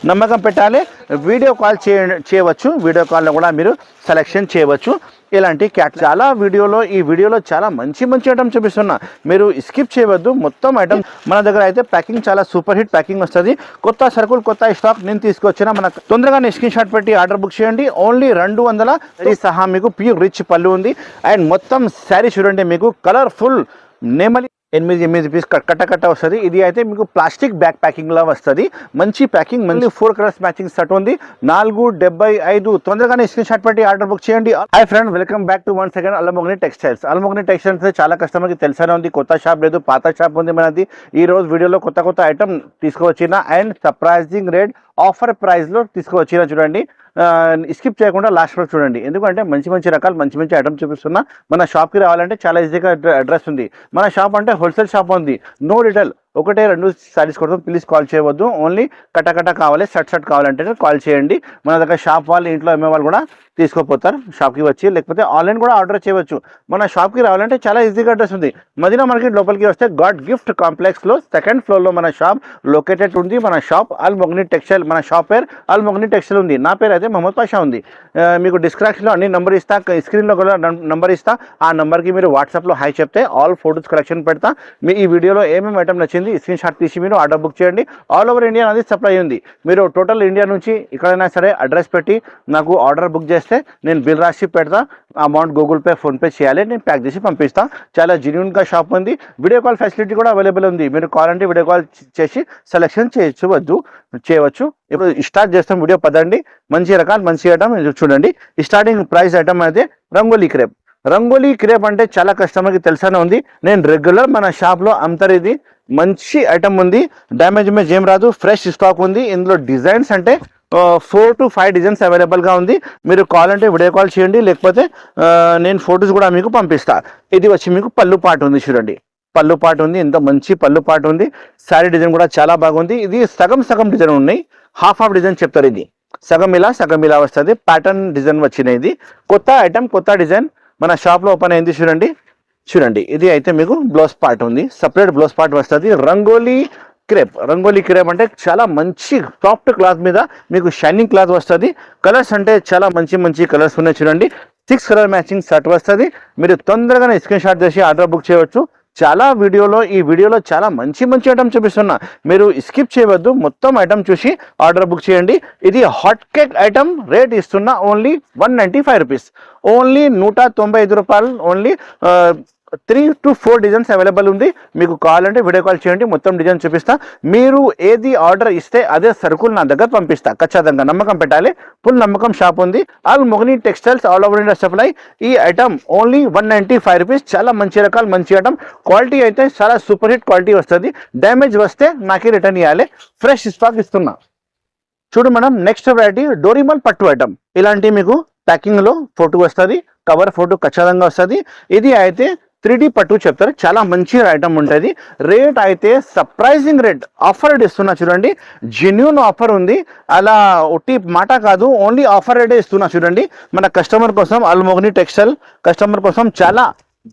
నమ్మకం పెట్టాలి. Video call చేయవచ్చు. వీడియో కాల్లో కూడా మీరు సెలెక్షన్ చేయవచ్చు. ఇలాంటి క్యాట్ చాలా ఈ వీడియోలో చాలా మంచి ఐటమ్ చూపిస్తున్నా, మీరు స్కిప్ చేయవద్దు. మొత్తం ఐటమ్ మన దగ్గర అయితే ప్యాకింగ్ చాలా సూపర్ హిట్ ప్యాకింగ్ వస్తుంది. కొత్త సరుకులు కొత్త స్టాక్ నేను తీసుకొచ్చిన మన తొందరగానే స్క్రీన్ షాట్ పెట్టి ఆర్డర్ బుక్ చేయండి. ఓన్లీ 200 సహా మీకు ప్యూర్ రిచ్ పళ్ళు ఉంది. అండ్ మొత్తం శారీ చూడండి, మీకు కలర్ఫుల్ నెమలి 8 పీస్ కట్ట వస్తుంది. ఇది అయితే మీకు ప్లాస్టిక్ బ్యాక్ ప్యాకింగ్ లా వస్తుంది. మంచి ప్యాకింగ్, మళ్ళీ 4 కలర్స్ మ్యాచింగ్ సెట్ ఉంది. 475. తొందరగానే స్క్రీన్ షాట్ పెట్టి ఆర్డర్ బుక్ చేయండి. Hi friend, welcome back to once again అల్మోగ్ని textiles. అల్మోగ్ని textiles చాలా కస్టమర్కి తెలిసనే ఉంది. కొత్త షాప్ లేదు, పాత షాప్ ఉంది మనది. ఈ రోజు వీడియోలో కొత్త ఐటమ్ తీసుకువచ్చిన అండ్ సర్ప్రైజింగ్ రేట్ ఆఫర్ ప్రైస్లో తీసుకువచ్చిన. చూడండి, స్కిప్ చేయకుండా లాస్ట్ వరకు చూడండి, ఎందుకంటే మంచి రకాలు మంచి ఐటమ్ చూపిస్తున్నా. మన షాప్కి రావాలంటే చాలా ఈజీగా అడ్రస్ ఉంది. మన షాప్ అంటే హోల్సేల్ షాప్ ఉంది. నో రిటైల్, 1-2 సారీస్ కొడతాం. ప్లీజ్ కాల్ చేయవద్దు. ఓన్లీ కట్ట కావాలి, షర్ట్ కావాలంటే కాల్ చేయండి. మన దగ్గర షాప్ వాళ్ళు, ఇంట్లో అమ్మే వాళ్ళు కూడా తీసుకోపోతారు షాప్కి వచ్చి, లేకపోతే ఆన్లైన్ కూడా ఆర్డర్ చేయవచ్చు. మన షాప్కి రావాలంటే చాలా ఈజీగా అడ్రస్ ఉంది. మదీనా మార్కెట్ లోపలికి వస్తే గాడ్ గిఫ్ట్ కాంప్లెక్స్లో 2nd ఫ్లోర్లో మన షాప్ లొకేటెడ్ ఉంది. మన షాప్ అల్మోగ్ని టెక్స్టైల్. మన షాప్ పేరు అల్మోగ్ని టెక్స్టైల్ ఉంది. నా పేరు అయితే మహమ్మద్ పాషా ఉంది. మీకు డిస్క్రిప్షన్లో అన్ని నెంబర్ ఇస్తా, స్క్రీన్లో కూడా నెంబర్ ఇస్తా. ఆ నెంబర్కి మీరు వాట్సాప్లో హాయ్ చెప్తే ఆల్ ఫోటోస్ కలెక్షన్ పెడతా. మీ ఈ వీడియోలో ఏమేమి ఐటమ్ నచ్చింది స్క్రీన్ షాట్ తీసి మీరు ఆర్డర్ బుక్ చేయండి. ఆల్ ఓవర్ ఇండియా అనేది సప్లై ఉంది. మీరు టోటల్ ఇండియా నుంచి ఎక్కడైనా సరే అడ్రస్ పెట్టి నాకు ఆర్డర్ బుక్ చేస్తే నేను బిల్ రాసి పెడతా. అమౌంట్ గూగుల్ పే, ఫోన్పే చేయాలి, నేను ప్యాక్ చేసి పంపిస్తా. చాలా జెన్యూన్గా షాప్ ఉంది. వీడియో కాల్ ఫెసిలిటీ కూడా అవైలబుల్ ఉంది. మీరు కాల్ అంటే వీడియో కాల్ చేసి సెలెక్షన్ చేయవచ్చు. ఇప్పుడు స్టార్ట్ చేస్తాం వీడియో. పదండి, మంచి రకాలు మంచి ఐటమ్ చూడండి. స్టార్టింగ్ ప్రైస్ ఐటమ్ అయితే రంగోలీ క్రేప్ అంటే చాలా కస్టమర్కి తెలిసనే ఉంది. నేను రెగ్యులర్ మన షాప్లో అమ్ముతారు. ఇది మంచి ఐటమ్ ఉంది. డ్యామేజ్ ఏం రాదు. ఫ్రెష్ స్టాక్ ఉంది. ఇందులో డిజైన్స్ అంటే 4 to 5 డిజైన్స్ అవైలబుల్గా ఉంది. మీరు కాల్ అంటే వీడియో కాల్ చేయండి, లేకపోతే నేను ఫొటోస్ కూడా మీకు పంపిస్తా. ఇది వచ్చి మీకు పళ్ళు పాటు ఉంది. చూడండి, పళ్ళు పాటు ఉంది. ఎంత మంచి పళ్ళు పాటు ఉంది. శారీ డిజైన్ కూడా చాలా బాగుంది. ఇది సగం డిజైన్ ఉన్నాయి. హాఫ్ డిజైన్ చెప్తారు. ఇది సగం ఇలా వస్తుంది. ప్యాటర్న్ డిజైన్ వచ్చినాయి. ఇది కొత్త ఐటమ్, కొత్త డిజైన్ మన షాప్లో ఓపెన్ అయింది. చూడండి, ఇది అయితే మీకు బ్లౌజ్ పార్ట్ ఉంది. సపరేట్ బ్లౌజ్ పార్ట్ వస్తుంది. రంగోలీ క్రేప్ అంటే చాలా మంచి సాఫ్ట్ క్లాత్ మీద మీకు షైనింగ్ క్లాత్ వస్తుంది. కలర్స్ అంటే చాలా మంచి కలర్స్ ఉన్నాయి. చూడండి, 6 కలర్ మ్యాచింగ్ షర్ట్ వస్తుంది. మీరు తొందరగానే స్క్రీన్ షాట్ చేసి ఆర్డర్ బుక్ చేయవచ్చు. ఈ వీడియోలో చాలా మంచి ఐటమ్ చూపిస్తున్నా, మీరు స్కిప్ చేయవద్దు. మొత్తం ఐటమ్ చూసి ఆర్డర్ బుక్ చేయండి. ఇది హాట్ కేక్ ఐటమ్. రేట్ ఇస్తున్నా ఓన్లీ 195 రూపీస్. ఓన్లీ 195 రూపాయలు. ఓన్లీ 3 to 4 డిజైన్స్ అవైలబుల్ ఉంది. మీకు కావాలంటే వీడియో కాల్ చేయండి, మొత్తం డిజైన్ చూపిస్తా. మీరు ఏది ఆర్డర్ ఇస్తే అదే సరుకులు నా దగ్గర పంపిస్తా. ఖచ్చితంగా నమ్మకం పెట్టాలి. ఫుల్ నమ్మకం షాప్ ఉంది. Almughni textiles, all over India supply. ఈ ఐటమ్ ఓన్లీ 195 రూపీస్. చాలా మంచి రకాలు మంచి ఐటమ్. క్వాలిటీ అయితే చాలా సూపర్ హిట్ క్వాలిటీ వస్తుంది. డ్యామేజ్ వస్తే నాకే రిటర్న్ ఇవ్వాలి. ఫ్రెష్ స్టాక్ ఇస్తున్నా. చూడు మేడం, నెక్స్ట్ వెరైటీ డోరిమల్ పట్టు ఐటమ్. ఇలాంటి మీకు ప్యాకింగ్ లో ఫోటో వస్తుంది. కవర్ ఫోటో ఖచ్చితంగా వస్తుంది. ఇది అయితే 3D పట్టు చెప్తారు. చాలా మంచి ఐటమ్ ఉంటుంది. రేట్ అయితే సర్ప్రైజింగ్ రేట్ ఆఫర్ రేట్ ఇస్తున్నా. చూడండి, జెన్యూన్ ఆఫర్ ఉంది. అలా ఒట్టి మాట కాదు, ఓన్లీ ఆఫర్ రేటే ఇస్తున్నా. చూడండి, మన కస్టమర్ కోసం అల్మోగ్ని టెక్స్టైల్ కస్టమర్ కోసం చాలా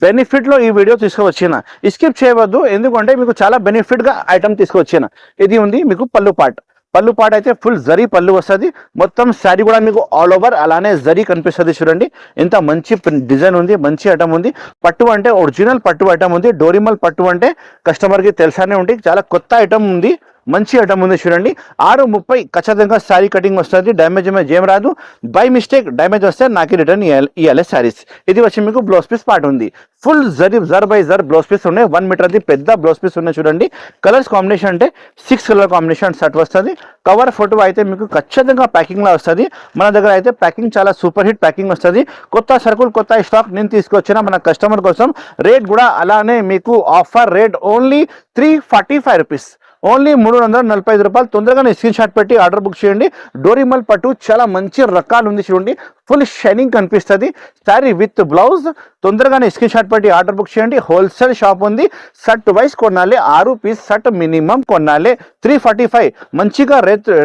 బెనిఫిట్లో ఈ వీడియో తీసుకువచ్చిన. స్కిప్ చేయవద్దు, ఎందుకంటే మీకు చాలా బెనిఫిట్గా ఐటమ్ తీసుకువచ్చిన. ఇది ఉంది మీకు పళ్ళు పాట అయితే ఫుల్ జరీ పళ్ళు వస్తుంది. మొత్తం శారీ కూడా మీకు ఆల్ ఓవర్ అలానే జరీ కనిపిస్తుంది. చూడండి, ఎంత మంచి డిజైన్ ఉంది, మంచి ఐటమ్ ఉంది. పట్టు అంటే ఒరిజినల్ పట్టు ఐటమ్ ఉంది. డోరిమల్ పట్టు అంటే కస్టమర్కి తెలిసానే ఉంది. చాలా కొత్త ఐటమ్ ఉంది, మంచి ఐటమ్ ఉంది. చూడండి, 630 ఖచ్చితంగా శారీ కటింగ్ వస్తుంది. డ్యామేజ్ ఏం రాదు. బై మిస్టేక్ డ్యామేజ్ వస్తే నాకు రిటర్న్ ఇవ్వాలి శారీస్. ఇది వచ్చి మీకు బ్లౌజ్ పీస్ పార్ట్ ఉంది. ఫుల్ జర్ బై జర్ బ్లౌజ్ పీస్ ఉన్నాయి. 1 మీటర్ది పెద్ద బ్లౌజ్ పీస్ ఉన్నాయి. చూడండి, కలర్స్ కాంబినేషన్ అంటే 6 కలర్ కాంబినేషన్ షర్ట్ వస్తుంది. కవర్ ఫోటో అయితే మీకు ఖచ్చితంగా ప్యాకింగ్ లా వస్తుంది. మన దగ్గర అయితే ప్యాకింగ్ చాలా సూపర్ హిట్ ప్యాకింగ్ వస్తుంది. కొత్త సరుకులు కొత్త స్టాక్ నేను తీసుకొచ్చిన మన కస్టమర్ కోసం. రేట్ కూడా అలానే మీకు offer rate only 345 rupees. Only 345 రూపాయలు. తొందరగానే స్క్రీన్ షాట్ పెట్టి ఆర్డర్ బుక్ చేయండి. డోరిమల్ పట్టు చాలా మంచి రకాలు ఉంది. చూడండి, ఫుల్ షైనింగ్ కనిపిస్తుంది. Sari with blouse. తొందరగానే స్క్రీన్ షాట్ పెట్టి ఆర్డర్ బుక్ చేయండి. హోల్సేల్ షాప్ ఉంది. షర్ట్ వైస్ కొనాలి. 6 పీస్ షర్ట్ మినిమం కొనాలి. 345 మంచిగా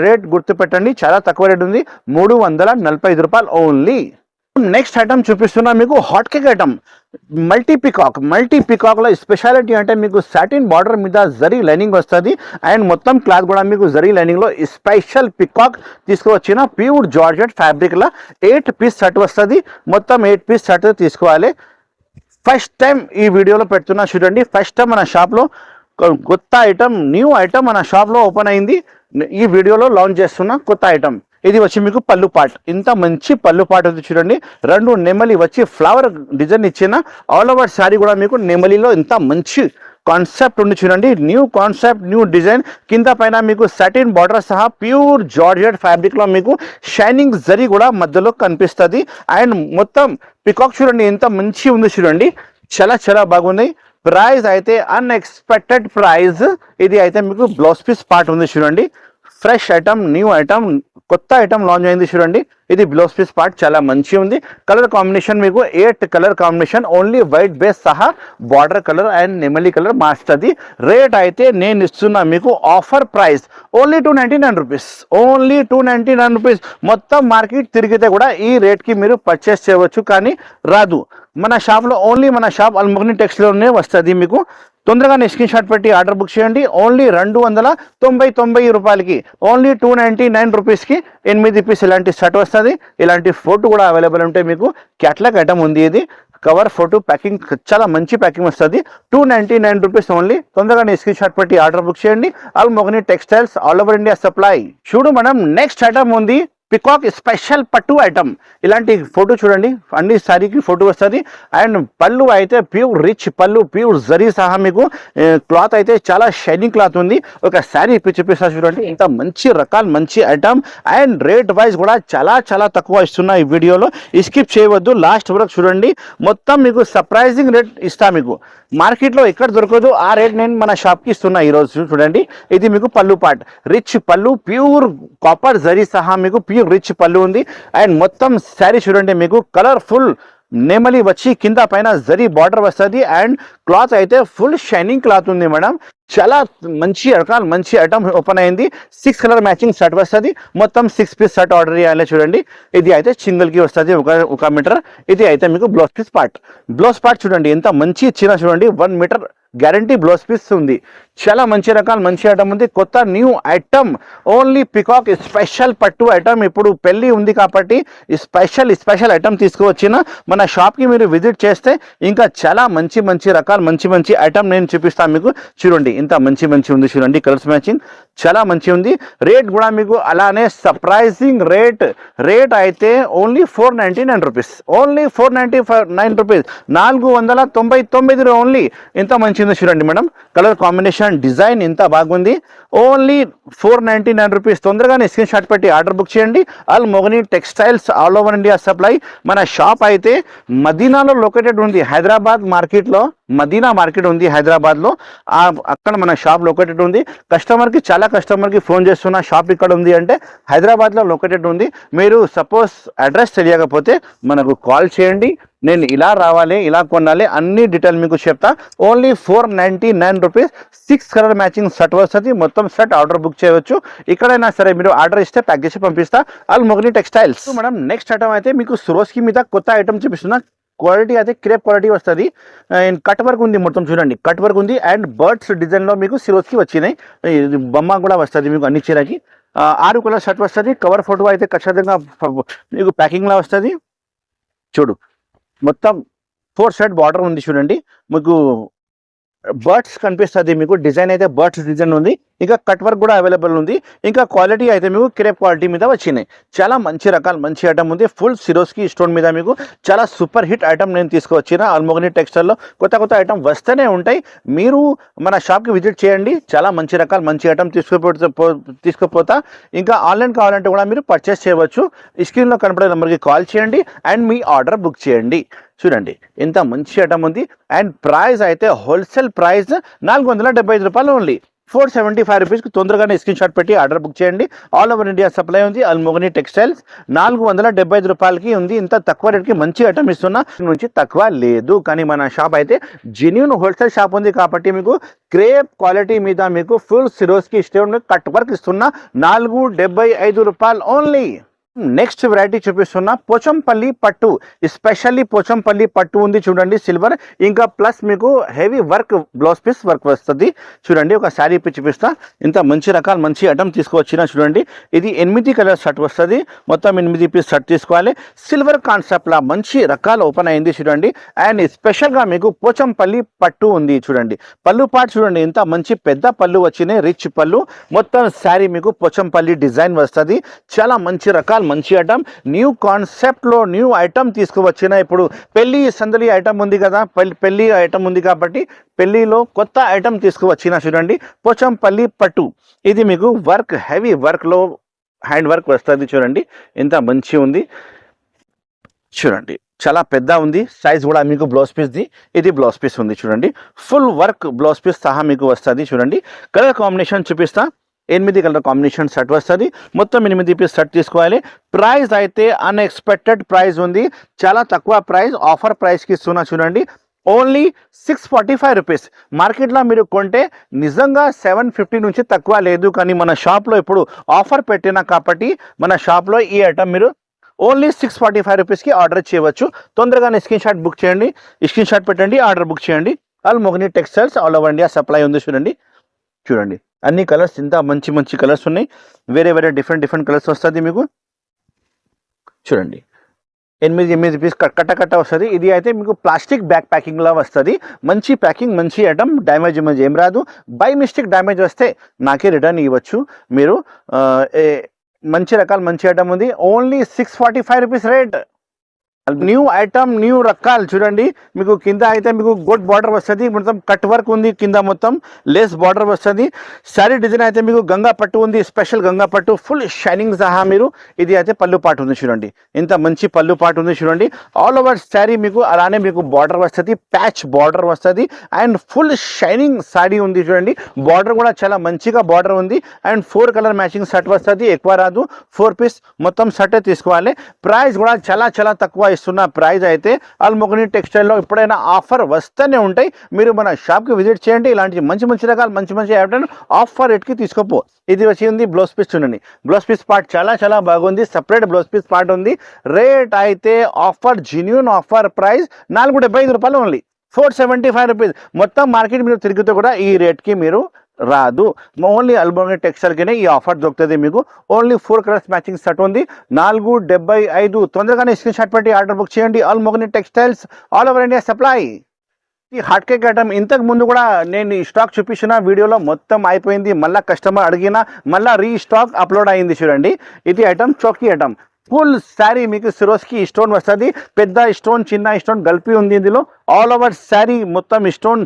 రేట్ గుర్తుపెట్టండి. చాలా తక్కువ రేట్ ఉంది. 345 రూపాయలు ఓన్లీ. నెక్స్ట్ ఐటమ్ చూపిస్తున్నా మీకు hot cake item multi peacock లో స్పెషాలిటీ అంటే మీకు సాటిన్ బార్డర్ మీద జరీ లైనింగ్ వస్తుంది అండ్ మొత్తం క్లాత్ కూడా మీకు జరీ లైనింగ్ లో స్పెషల్ పికాక్ తీసుకువచ్చిన ప్యూర్ జార్జెట్ ఫ్యాబ్రిక్ లా 8 పీస్ సెట్ వస్తుంది. మొత్తం 8 పీస్ సెట్ తీసుకోవాలి. ఫస్ట్ టైం ఈ వీడియోలో పెడుతున్నా చూడండి. ఫస్ట్ టైం మన షాప్లో కొత్త ఐటమ్, న్యూ ఐటమ్ మన షాప్లో ఓపెన్ అయింది. ఈ వీడియోలో లాంచ్ చేస్తున్న కొత్త ఐటమ్. ఇది వచ్చి మీకు పళ్ళు పార్ట్. ఇంత మంచి పళ్ళు పార్ట్ ఉంది చూడండి. 2 నెమలి వచ్చి ఫ్లవర్ డిజైన్ ఇచ్చిన ఆల్ ఓవర్ శారీ కూడా మీకు నెమలిలో ఇంత మంచి కాన్సెప్ట్ ఉంది చూడండి. New concept, new design. కింద పైన మీకు సాటిన్ బార్డర్ సహా ప్యూర్ జార్జెట్ ఫ్యాబ్రిక్ లో మీకు షైనింగ్ జరీ కూడా మధ్యలో కనిపిస్తుంది. అండ్ మొత్తం పికాక్ చూడండి ఎంత మంచి ఉంది చూడండి. చాలా చాలా బాగుంది. ప్రైస్ అయితే అన్ఎక్స్పెక్టెడ్ ప్రైస్. ఇది అయితే మీకు బ్లౌజ్ పీస్ పార్ట్ ఉంది చూడండి. ఫ్రెష్ ఐటమ్, న్యూ ఐటమ్, కొత్త ఐటమ్ లాంచ్ అయింది చూడండి. ఇది బ్లౌజ్ పీస్ పార్ట్ చాలా మంచి ఉంది. కలర్ కాంబినేషన్ మీకు 8 colour combination, only white base సహా బార్డర్ కలర్ అండ్ నెమలి కలర్ మార్చుతుంది. రేట్ అయితే నేను ఇస్తున్నా మీకు offer price only 299 rupees. Only 299 rupees. మొత్తం మార్కెట్ తిరిగితే కూడా ఈ రేట్కి మీరు పర్చేస్ చేయవచ్చు, కానీ రాదు. మన షాప్లో ఓన్లీ మన షాప్ అల్ముగ్ని టెక్స్లోనే వస్తుంది. మీకు తొందరగానే స్క్రీన్ షాట్ పెట్టి ఆర్డర్ బుక్ చేయండి. ఓన్లీ 299 రూపాయలకి, ఓన్లీ 299 రూపీస్కి 8 పీస్ ఇలాంటి షర్ట్ వస్తుంది. ఇలాంటి ఫోటో కూడా అవైలబుల్ ఉంటాయి మీకు. క్యాట్లాగ్ ఐటమ్ ఉంది. ఇది కవర్ ఫోటో ప్యాకింగ్ చాలా మంచి ప్యాకింగ్ వస్తుంది. 299 రూపీస్ ఓన్లీ. తొందరగానే స్క్రీన్ షాట్ పెట్టి ఆర్డర్ బుక్ చేయండి. Almughni textiles, all over India supply. చూడు మనం నెక్స్ట్ ఐటమ్ ఉంది పికాక్ స్పెషల్ పట్టు ఐటమ్. ఇలాంటి ఫోటో చూడండి, అన్ని సారీకి ఫోటో వస్తుంది. అండ్ పళ్ళు అయితే pure rich pallu, pure zari సహా మీకు క్లాత్ అయితే చాలా షైనింగ్ క్లాత్ ఉంది. ఒక శారీ చూపిస్తా చూడండి. ఇంత మంచి రకాల మంచి ఐటమ్. అండ్ రేట్ వైజ్ కూడా చాలా చాలా తక్కువ ఇస్తున్నా ఈ వీడియోలో. స్కిప్ చేయవద్దు, లాస్ట్ వరకు చూడండి. మొత్తం మీకు సర్ప్రైజింగ్ రేట్ ఇస్తా. మీకు మార్కెట్లో ఎక్కడ దొరకదు ఆ రేట్ నేను మన షాప్కి ఇస్తున్నా ఈరోజు. చూడండి, ఇది మీకు పళ్ళు part. Rich pallu, pure copper zari సహా మీకు ప్యూర్ రిచ్ పళ్ళు ఉంది. అండ్ మొత్తం శారీ చూడండి మీకు కలర్ఫుల్ నెమలి వచ్చి కింద పైన జరీ బార్డర్ వస్తుంది. అండ్ క్లాత్ అయితే ఫుల్ షైనింగ్ క్లాత్ ఉంది మేడం. చాలా మంచి రకాల మంచి ఐటమ్ ఓపెన్ అయింది. 6 కలర్ మ్యాచింగ్ షర్ట్ వస్తుంది. మొత్తం 6 పీస్ షర్ట్ ఆర్డర్ చేయాలి చూడండి. ఇది అయితే సింగిల్కి వస్తుంది, ఒక మీటర్. ఇది అయితే మీకు blouse piece part. Blouse part చూడండి ఎంత మంచి ఇచ్చిన చూడండి. 1 మీటర్ గ్యారంటీ బ్లౌజ్ పీస్ ఉంది. చాలా మంచి రకాల మంచి ఐటమ్ ఉంది. కొత్త new item, only peacock special పట్టు ఐటమ్. ఇప్పుడు పెళ్లి ఉంది కాబట్టి స్పెషల్ ఐటమ్ తీసుకువచ్చిన మన షాప్కి మీరు విజిట్ చేస్తే ఇంకా చాలా మంచి రకాల మంచి ఐటమ్ నేను చూపిస్తాను మీకు. చూడండి ఇంత మంచి ఉంది చూడండి. కలర్స్ మ్యాచింగ్ చాలా మంచి ఉంది. రేట్ కూడా మీకు అలానే సర్ప్రైజింగ్ రేట్ అయితే only 499 rupees. Only 499 rupees. 499 only. ఇంత మంచి ఉంది చూడండి మేడం. కలర్ కాంబినేషన్, డిజైన్ ఎంత బాగుంది. Only 499 rupees. తొందరగానే స్క్రీన్ షాట్ పెట్టి ఆర్డర్ బుక్ చేయండి. Almughni textiles, all over India supply. మన షాప్ అయితే మదీనాలో లొకేటెడ్ ఉంది. హైదరాబాద్ మార్కెట్లో మదీనా మార్కెట్ ఉంది హైదరాబాద్లో. అక్కడ మన షాప్ లొకేటెడ్ ఉంది. చాలా కస్టమర్కి ఫోన్ చేస్తున్నా షాప్ ఇక్కడ ఉంది అంటే హైదరాబాద్లో లొకేటెడ్ ఉంది. మీరు సపోజ్ అడ్రస్ తెలియకపోతే మనకు కాల్ చేయండి. నేను ఇలా రావాలి, ఇలా కొనాలి, అన్ని డీటెయిల్ మీకు చెప్తా. Only 499 rupees. 6 colour matching shirt వస్తుంది. మొత్తం షర్ట్ ఆర్డర్ బుక్ చేయవచ్చు. ఇక్కడైనా సరే మీరు ఆర్డర్ ఇస్తే ప్యాక్ చేసి పంపిస్తా. అల్ముగ్ని టెక్స్టైల్స్. మేడం నెక్స్ట్ ఐటమ్ అయితే మీకు సురోస్కి మీద కొత్త ఐటమ్ చూపిస్తున్నా. క్వాలిటీ అయితే క్రేప్ క్వాలిటీ వస్తుంది. అండ్ కట్ వర్క్ ఉంది. మొత్తం చూడండి కట్ వర్క్ ఉంది. అండ్ బర్డ్స్ డిజైన్లో మీకు సిరోస్కి వచ్చినాయి. బొమ్మ కూడా వస్తుంది మీకు అన్ని చీరకి. 6 కలర్ షర్ట్ వస్తుంది. కవర్ ఫోటో అయితే ఖచ్చితంగా మీకు ప్యాకింగ్లా వస్తుంది. చూడు మొత్తం 4 షర్ట్ బార్డర్ ఉంది చూడండి. మీకు బర్డ్స్ కనిపిస్తుంది. మీకు డిజైన్ అయితే బర్డ్స్ డిజైన్ ఉంది. ఇంకా కట్ వర్క్ కూడా అవైలబుల్ ఉంది. ఇంకా క్వాలిటీ అయితే మీకు క్రేప్ క్వాలిటీ మీద వచ్చినాయి. చాలా మంచి రకాల మంచి ఐటమ్ ఉంది. ఫుల్ సిరోస్కి స్టోన్ మీద మీకు చాలా సూపర్ హిట్ ఐటమ్ నేను తీసుకువచ్చిన. అల్ముగ్ని టెక్స్టైల్లో కొత్త ఐటమ్ వస్తూనే ఉంటాయి. మీరు మన షాప్కి విజిట్ చేయండి. చాలా మంచి రకాల మంచి ఐటమ్ తీసుకుపోతా. ఇంకా ఆన్లైన్ కావాలంటే కూడా మీరు పర్చేస్ చేయవచ్చు. స్క్రీన్లో కనపడే నెంబర్కి కాల్ చేయండి అండ్ మీ ఆర్డర్ బుక్ చేయండి. చూడండి ఎంత మంచి ఐటమ్ ఉంది. అండ్ ప్రైస్ అయితే హోల్సేల్ ప్రైస్ 475 రూపాయలు ఓన్లీ. 475 రూపీస్కి తొందరగానే స్క్రీన్ షాట్ పెట్టి ఆర్డర్ బుక్ చేయండి. ఆల్ ఓవర్ ఇండియా సప్లై ఉంది. అల్ముగ్ని టెక్స్టైల్స్ 475 రూపాయలకి ఉంది. ఇంత తక్కువ రేట్కి మంచి ఐటమ్ ఇస్తున్నా. నుంచి తక్కువ లేదు. కానీ మన షాప్ అయితే జెన్యూన్ హోల్సేల్ షాప్ ఉంది కాబట్టి మీకు క్రేప్ క్వాలిటీ మీద మీకు full Swarovski stone cut work ఇస్తున్నా. 475 రూపాయలు ఓన్లీ. నెక్స్ట్ వెరైటీ చూపిస్తున్నా పోచంపల్లి పట్టు, స్పెషల్లీ పోచంపల్లి పట్టు ఉంది చూడండి సిల్వర్, ఇంకా ప్లస్ మీకు heavy work blouse piece work వస్తుంది చూడండి. ఒక శారీ ఇప్పి చూపిస్తా, ఇంత మంచి రకాల మంచి ఐటమ్ తీసుకువచ్చిన చూడండి. ఇది 8 కలర్ షర్ట్ వస్తుంది, మొత్తం 8 పీస్ షర్ట్ తీసుకోవాలి. సిల్వర్ కాన్సెప్ట్ లా మంచి రకాల ఓపెన్ అయింది చూడండి. అండ్ స్పెషల్గా మీకు పోచంపల్లి పట్టు ఉంది చూడంండి. పళ్ళు పాటు చూడండి, ఇంత మంచి పెద్ద పళ్ళు వచ్చినాయి, రిచ్ పళ్ళు. మొత్తం శారీ మీకు పోచంపల్లి డిజైన్ వస్తుంది. చాలా మంచి రకాల మంచి ఐటమ్, న్యూ కాన్సెప్ట్లో న్యూ ఐటమ్ తీసుకువచ్చిన. ఇప్పుడు పెళ్లి సందడి ఐటమ్ ఉంది కదా, పెళ్లి ఐటమ్ ఉంది కాబట్టి పెళ్లిలో కొత్త ఐటమ్ తీసుకువచ్చిన చూడండి. పోచంపల్లి పట్టు, ఇది మీకు వర్క్ హెవీ వర్క్లో హ్యాండ్ వర్క్ వస్తుంది చూడండి. ఎంత మంచి ఉంది చూడండి, చాలా పెద్ద ఉంది సైజ్ కూడా. మీకు బ్లౌజ్ పీస్ది, ఇది బ్లౌజ్ పీస్ ఉంది చూడండి. ఫుల్ వర్క్ బ్లౌజ్ పీస్ సహా మీకు వస్తుంది చూడండి. కలర్ కాంబినేషన్ చూపిస్తా, 8 కలర్ కాంబినేషన్ షర్ట్ వస్తుంది, మొత్తం 8 పీస్ షర్ట్ తీసుకోవాలి. ప్రైస్ అయితే అన్ఎక్స్పెక్టెడ్ ప్రైస్ ఉంది, చాలా తక్కువ ప్రైస్, ఆఫర్ ప్రైస్కి ఇస్తున్నా చూడండి. Only 645 rupees. మార్కెట్లో మీరు కొంటే నిజంగా 750 నుంచి తక్కువ లేదు, కానీ మన షాప్లో ఇప్పుడు ఆఫర్ పెట్టినా కాబట్టి మన షాప్లో ఈ ఐటమ్ మీరు ఓన్లీ 645 రూపీస్కి ఆర్డర్ చేయవచ్చు. తొందరగానే స్క్రీన్ షాట్ బుక్ చేయండి, స్క్రీన్ షాట్ పెట్టండి, ఆర్డర్ బుక్ చేయండి. Almughni textiles all over India supply ఉంది చూడండి. చూడండి అన్ని కలర్స్, ఇంత మంచి మంచి కలర్స్ ఉన్నాయి, వేరే డిఫరెంట్ కలర్స్ వస్తుంది మీకు చూడండి. 8 పీస్ కట్ట వస్తుంది. ఇది అయితే మీకు ప్లాస్టిక్ బ్యాగ్ ప్యాకింగ్లా వస్తుంది. మంచి ప్యాకింగ్, మంచి ఐటమ్, డ్యామేజ్ ఏం రాదు. బై మిస్టేక్ డ్యామేజ్ వస్తే నాకే రిటర్న్ ఇవ్వచ్చు మీరు. మంచి రకాల మంచి ఐటమ్ ఉంది, only 645 rupees rate. New item, new రకాలు చూడండి. మీకు కింద అయితే మీకు గోల్డ్ బార్డర్ వస్తుంది, మొత్తం కట్ వర్క్ ఉంది, కింద మొత్తం లేస్ బార్డర్ వస్తుంది. శారీ డిజైన్ అయితే మీకు గంగా పట్టు ఉంది, స్పెషల్ గంగా పట్టు, ఫుల్ షైనింగ్ సహా మీరు. ఇది అయితే పళ్ళు పాటు ఉంది చూడండి, ఇంత మంచి పళ్ళు పాటు ఉంది చూడండి. ఆల్ ఓవర్ శారీ మీకు అలానే మీకు బార్డర్ వస్తుంది, ప్యాచ్ బార్డర్ వస్తుంది. అండ్ ఫుల్ షైనింగ్ శారీ ఉంది చూడండి. బార్డర్ కూడా చాలా మంచిగా బార్డర్ ఉంది. అండ్ 4 కలర్ మ్యాచింగ్ షర్ట్ వస్తుంది, ఎక్కువ రాదు. 4 పీస్ మొత్తం షర్టే తీసుకోవాలి. ప్రైస్ కూడా చాలా తక్కువ ఇస్తున్న ప్రైస్ అయితే. ఆల్ మోగిని టెక్స్టైల్లో ఎప్పుడైనా ఆఫర్ వస్తూనే ఉంటాయి, మీరు మన షాప్కి విజిట్ చేయండి. ఇలాంటి మంచి రకాలు మంచి ఐటమ్ ఆఫర్ రేట్కి తీసుకోపో. ఇది వచ్చింది బ్లౌజ్ పీస్ చూడండి, బ్లౌజ్ పీస్ పార్ట్ చాలా బాగుంది, సపరేట్ బ్లౌజ్ పీస్ పార్ట్ ఉంది. రేట్ అయితే ఆఫర్, జెన్యూన్ ఆఫర్ ప్రైస్ 475 రూపాయలు, ఓన్లీ 475 రూపీస్. మొత్తం మార్కెట్ మీరు తిరిగితే కూడా ఈ రేట్కి మీరు రాదు. ఓన్లీ అల్మోగిని టెక్స్టైల్కినే ఈ ఆఫర్ దొరుకుతుంది మీకు. ఓన్లీ 4 కలర్స్ మ్యాచింగ్ షర్ట్ ఉంది, 475. తొందరగానే స్క్రీన్ షాట్ పెట్టి ఆర్డర్ బుక్ చేయండి. Almughni textiles all over India supply. ఈ హాట్ కేక్ ఐటమ్ ఇంతకు ముందు కూడా నేను ఈ స్టాక్ చూపించిన వీడియోలో మొత్తం అయిపోయింది. మళ్ళీ కస్టమర్ అడిగిన మళ్ళీ రీస్టాక్ అప్లోడ్ అయింది చూడండి. ఇది item Chowki item, full sari మీకు సిరోస్కి స్టోన్ వస్తుంది, పెద్ద స్టోన్ చిన్న స్టోన్ కలిపి ఉంది ఇందులో. ఆల్ ఓవర్ శారీ మొత్తం స్టోన్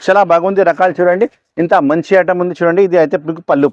చాలా బాగుంది. రకాలు చూడండి, ఇంత మంచి ఐటమ్ ఉంది చూడండి. ఇది అయితే మీకు పళ్ళు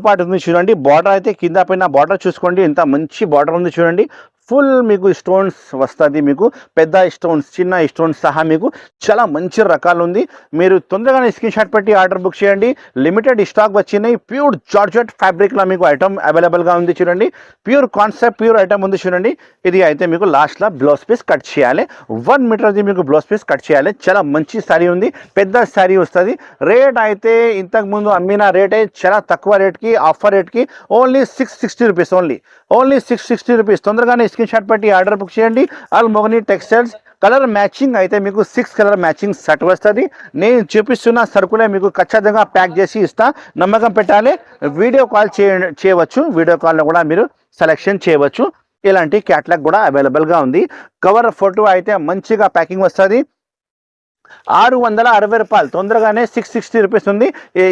పాటు ఉంది చూడండి. బార్డర్ అయితే కింద పైన బార్డర్ చూసుకోండి, ఇంత మంచి బార్డర్ ఉంది చూడండి. ఫుల్ మీకు స్టోన్స్ వస్తుంది, మీకు పెద్ద స్టోన్స్ చిన్న స్టోన్స్ సహా మీకు చాలా మంచి రకాలు ఉంది. మీరు తొందరగానే స్క్రీన్ షాట్ పెట్టి ఆర్డర్ బుక్ చేయండి. లిమిటెడ్ స్టాక్ వచ్చినాయి. ప్యూర్ జార్జెట్ ఫ్యాబ్రిక్లో మీకు ఐటమ్ అవైలబుల్గా ఉంది చూడండి. ప్యూర్ కాన్సెప్ట్ ప్యూర్ ఐటమ్ ఉంది చూడండి. ఇది అయితే మీకు లాస్ట్లో బ్లౌజ్ పీస్ కట్ చేయాలి, 1 మీటర్ది మీకు బ్లౌజ్ పీస్ కట్ చేయాలి. చాలా మంచి శారీ ఉంది, పెద్ద శారీ వస్తుంది. రేట్ అయితే ఇంతకుముందు అమ్మిన రేటే చాలా తక్కువ రేట్కి, ఆఫర్ రేట్కి ఓన్లీ 660 రూపీస్, ఓన్లీ 660 రూపీస్. తొందరగానే స్క్రీన్ షాట్ పెట్టి ఆర్డర్ బుక్ చేయండి. Almughni textiles. Colour matching అయితే మీకు 6 కలర్ మ్యాచింగ్ సెట్ వస్తుంది. నేను చూపిస్తున్న సరుకులే మీకు ఖచ్చితంగా ప్యాక్ చేసి ఇస్తా, నమ్మకం పెట్టాలి. వీడియో కాల్ చేయవచ్చు, వీడియో కాల్లో కూడా మీరు సెలెక్షన్ చేయవచ్చు. ఇలాంటి క్యాటలాగ్ కూడా అవైలబుల్గా ఉంది. కవర్ ఫోటో అయితే మంచిగా ప్యాకింగ్ వస్తుంది, 660 రూపాయలు. తొందరగానే 660 రూపీస్ ఉంది.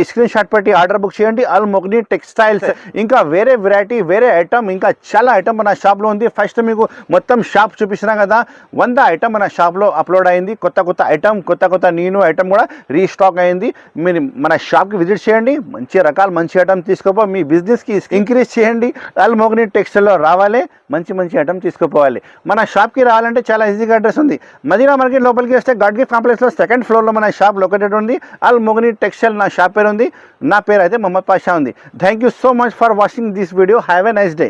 స్క్రీన్ షాట్ పెట్టి ఆర్డర్ బుక్ చేయండి. Almughni textiles. ఇంకా వేరే వెరైటీ, వేరే ఐటమ్, ఇంకా చాలా ఐటమ్ మన షాప్లో ఉంది. ఫస్ట్ మీకు మొత్తం షాప్ చూపిస్తున్నా కదా, 100 ఐటమ్ మన షాప్లో అప్లోడ్ అయింది. కొత్త ఐటమ్, కొత్త న్యూ ఐటమ్ కూడా రీస్టాక్ అయింది. మీరు మన షాప్కి విజిట్ చేయండి, మంచి రకాలు మంచి ఐటమ్ తీసుకోపో, మీ బిజినెస్కి ఇంక్రీజ్ చేయండి. ఆల్ మోగిని టెక్స్టైల్లో రావాలి, మంచి ఐటమ్ తీసుకుపోవాలి. మన షాప్కి రావాలంటే చాలా ఈజీగా అడ్రస్ ఉంది. మదీనా మార్కెట్ లోపలికి వస్తే గాడ్గిల్ కాంప్లెక్స్లో 2nd ఫ్లోర్లో మన షాప్ లొకేటెడ్ ఉంది. ఆల్ మోగిని టెక్స్టైల్ నా షాప్ పేరు ఉంది. నా పేరు అయితే మొహమ్మద్ పాషా ఉంది. Thank you so much for watching this video. Have a nice day.